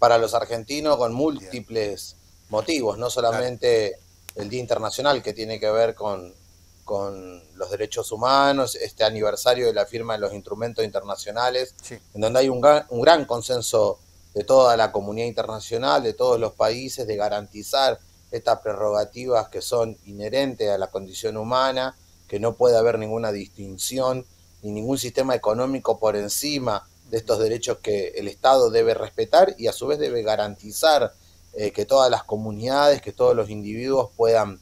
para los argentinos con Bien, múltiples motivos, no claro, solamente el Día Internacional que tiene que ver con los derechos humanos, este aniversario de la firma de los instrumentos internacionales, sí, en donde hay un gran consenso de toda la comunidad internacional, de todos los países, de garantizar estas prerrogativas que son inherentes a la condición humana, que no puede haber ninguna distinción ni ningún sistema económico por encima de estos derechos que el Estado debe respetar y a su vez debe garantizar que todas las comunidades, que todos los individuos puedan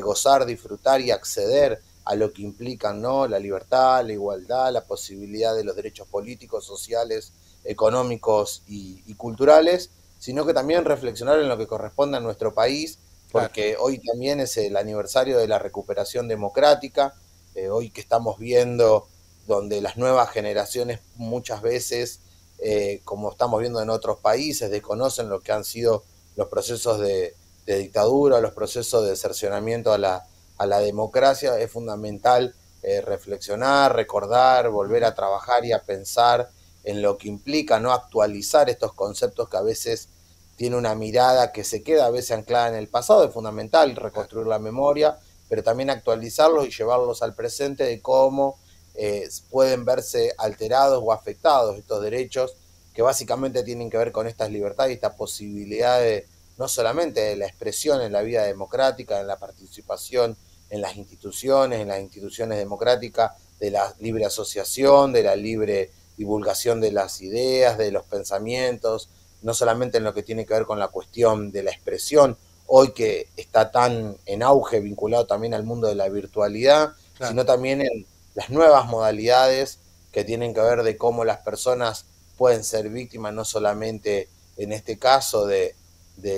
gozar, disfrutar y acceder a lo que implican, ¿no? La libertad, la igualdad, la posibilidad de los derechos políticos, sociales, económicos y culturales, sino que también reflexionar en lo que corresponde a nuestro país, claro. porque hoy también es el aniversario de la recuperación democrática, hoy que estamos viendo donde las nuevas generaciones muchas veces, como estamos viendo en otros países, desconocen lo que han sido los procesos de dictadura, los procesos de cercenamiento a la democracia. Es fundamental reflexionar, recordar, volver a trabajar y a pensar en lo que implica, ¿no? Actualizar estos conceptos que a veces tiene una mirada que se queda a veces anclada en el pasado. Es fundamental Claro. reconstruir la memoria, pero también actualizarlos y llevarlos al presente de cómo pueden verse alterados o afectados estos derechos que básicamente tienen que ver con estas libertades y esta posibilidad de no solamente de la expresión en la vida democrática, en la participación en las instituciones democráticas, de la libre asociación, de la libre divulgación de las ideas, de los pensamientos, no solamente en lo que tiene que ver con la cuestión de la expresión, hoy que está tan en auge, vinculado también al mundo de la virtualidad, Claro. sino también en las nuevas modalidades que tienen que ver de cómo las personas pueden ser víctimas, no solamente en este caso de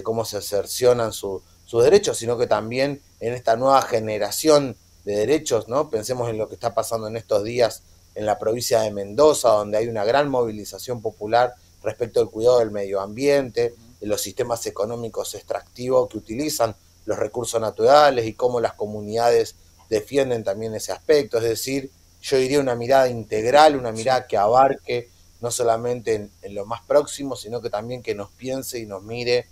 cómo se cercionan sus derechos, sino que también en esta nueva generación de derechos, ¿no? Pensemos en lo que está pasando en estos días en la provincia de Mendoza, donde hay una gran movilización popular respecto al cuidado del medio ambiente, de los sistemas económicos extractivos que utilizan los recursos naturales y cómo las comunidades defienden también ese aspecto. Es decir, yo diría una mirada integral, una Sí, mirada que abarque no solamente en lo más próximo, sino que también que nos piense y nos mire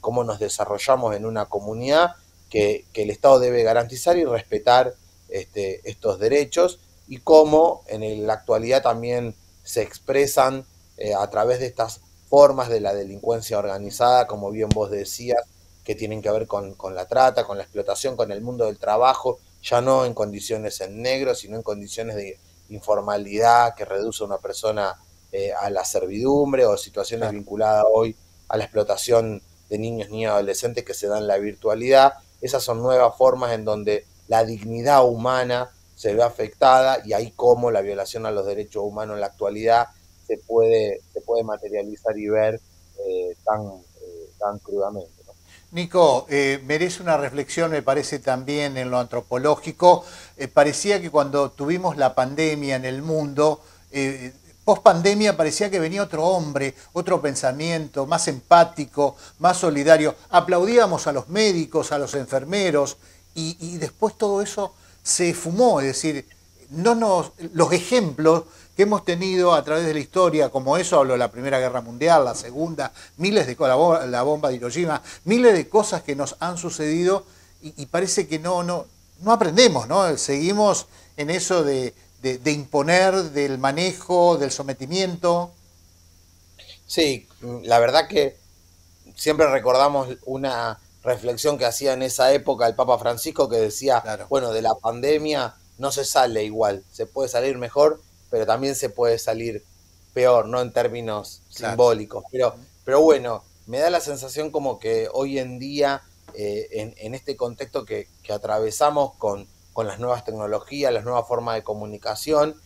cómo nos desarrollamos en una comunidad que el Estado debe garantizar y respetar estos derechos y cómo en la actualidad también se expresan a través de estas formas de la delincuencia organizada, como bien vos decías, que tienen que ver con la trata, con la explotación, con el mundo del trabajo, ya no en condiciones en negro, sino en condiciones de informalidad que reduce a una persona a la servidumbre o situaciones claro. vinculadas hoy a la explotación de niños, niñas, adolescentes que se dan en la virtualidad. Esas son nuevas formas en donde la dignidad humana se ve afectada y ahí como la violación a los derechos humanos en la actualidad se puede materializar y ver tan crudamente, ¿no? Nico, merece una reflexión, me parece también en lo antropológico. Parecía que cuando tuvimos la pandemia en el mundo, post pandemia parecía que venía otro hombre, otro pensamiento, más empático, más solidario. Aplaudíamos a los médicos, a los enfermeros, y después todo eso se fumó, es decir, no nos, los ejemplos que hemos tenido a través de la historia, como eso hablo de la Primera Guerra Mundial, la Segunda, miles de la bomba de Hiroshima, miles de cosas que nos han sucedido y parece que no aprendemos, ¿no? Seguimos en eso de imponer, del manejo, del sometimiento. Sí, la verdad que siempre recordamos una reflexión que hacía en esa época el Papa Francisco que decía, Claro, bueno, de la pandemia no se sale igual, se puede salir mejor, pero también se puede salir peor, no en términos claro. simbólicos. Pero bueno, me da la sensación como que hoy en día, en este contexto que atravesamos con las nuevas tecnologías, las nuevas formas de comunicación,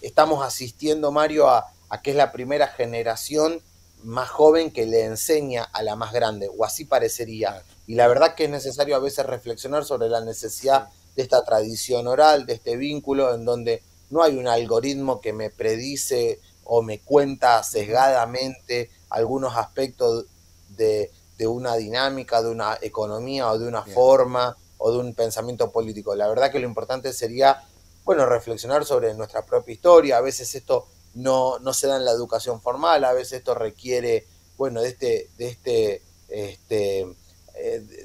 estamos asistiendo, Mario, a que es la primera generación más joven que le enseña a la más grande, o así parecería. Claro, Y la verdad que es necesario a veces reflexionar sobre la necesidad sí, de esta tradición oral, de este vínculo, en donde no hay un algoritmo que me predice o me cuenta sesgadamente algunos aspectos de una dinámica, de una economía o de una bien. forma o de un pensamiento político. La verdad que lo importante sería, bueno, reflexionar sobre nuestra propia historia. A veces esto no se da en la educación formal, a veces esto requiere bueno, de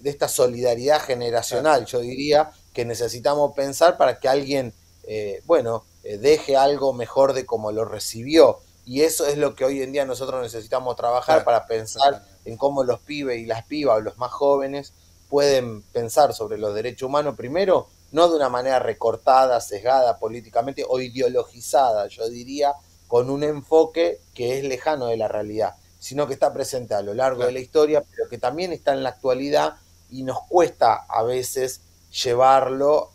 esta solidaridad Claro, generacional, yo diría, que necesitamos pensar para que alguien, deje algo mejor de como lo recibió. Y eso es lo que hoy en día nosotros necesitamos trabajar claro, para pensar totalmente. en cómo los pibes y las pibas o los más jóvenes pueden pensar sobre los derechos humanos, primero, no de una manera recortada, sesgada políticamente o ideologizada, yo diría, con un enfoque que es lejano de la realidad, sino que está presente a lo largo de Claro, la historia, pero que también está en la actualidad y nos cuesta a veces llevarlo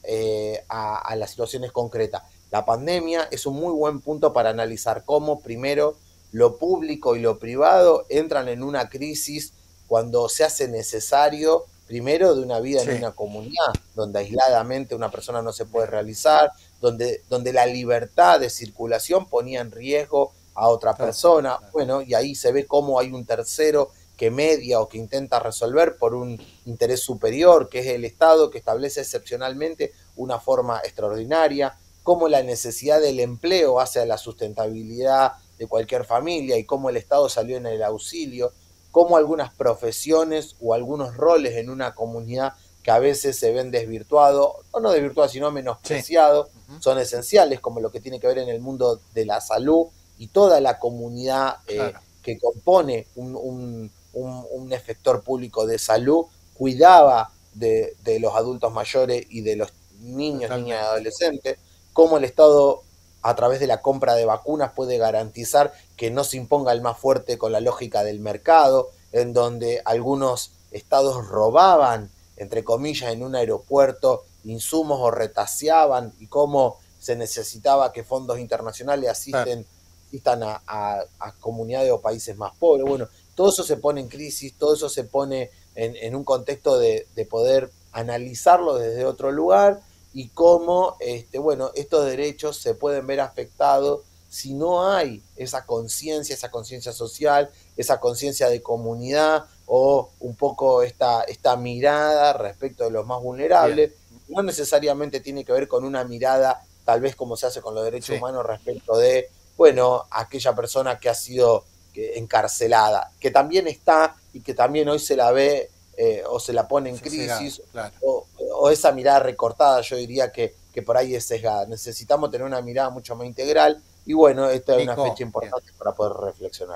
a las situaciones concretas. La pandemia es un muy buen punto para analizar cómo primero lo público y lo privado entran en una crisis cuando se hace necesario, primero, de una vida en sí, una comunidad, donde aisladamente una persona no se puede bien, realizar, donde la libertad de circulación ponía en riesgo a otra todo, persona. claro, Bueno, y ahí se ve cómo hay un tercero que media o que intenta resolver por un interés superior, que es el Estado, que establece excepcionalmente una forma extraordinaria, cómo la necesidad del empleo hace a la sustentabilidad de cualquier familia y cómo el Estado salió en el auxilio, cómo algunas profesiones o algunos roles en una comunidad que a veces se ven desvirtuados, o no desvirtuados, sino sí, menospreciados, ujú, son esenciales, como lo que tiene que ver en el mundo de la salud y toda la comunidad claro, que compone un efector público de salud, cuidaba de los adultos mayores y de los niños, niñas y totalmente. adolescentes, cómo el Estado a través de la compra de vacunas puede garantizar que no se imponga el más fuerte con la lógica del mercado, en donde algunos estados robaban, entre comillas, en un aeropuerto insumos o retaseaban, y cómo se necesitaba que fondos internacionales Claro, asistan a comunidades o países más pobres. Bueno, todo eso se pone en crisis, todo eso se pone en un contexto de poder analizarlo desde otro lugar y cómo estos derechos se pueden ver afectados si no hay esa conciencia social, esa conciencia de comunidad o un poco esta mirada respecto de los más bien, vulnerables. No necesariamente tiene que ver con una mirada, tal vez como se hace con los derechos sí, humanos respecto de, aquella persona que ha sido encarcelada, que también está y que también hoy se la ve o se la pone en se cegado, crisis, claro. o esa mirada recortada, yo diría que por ahí es sesgada. Necesitamos tener una mirada mucho más integral y bueno, esta es una fecha Nico, bien. importante para poder reflexionar.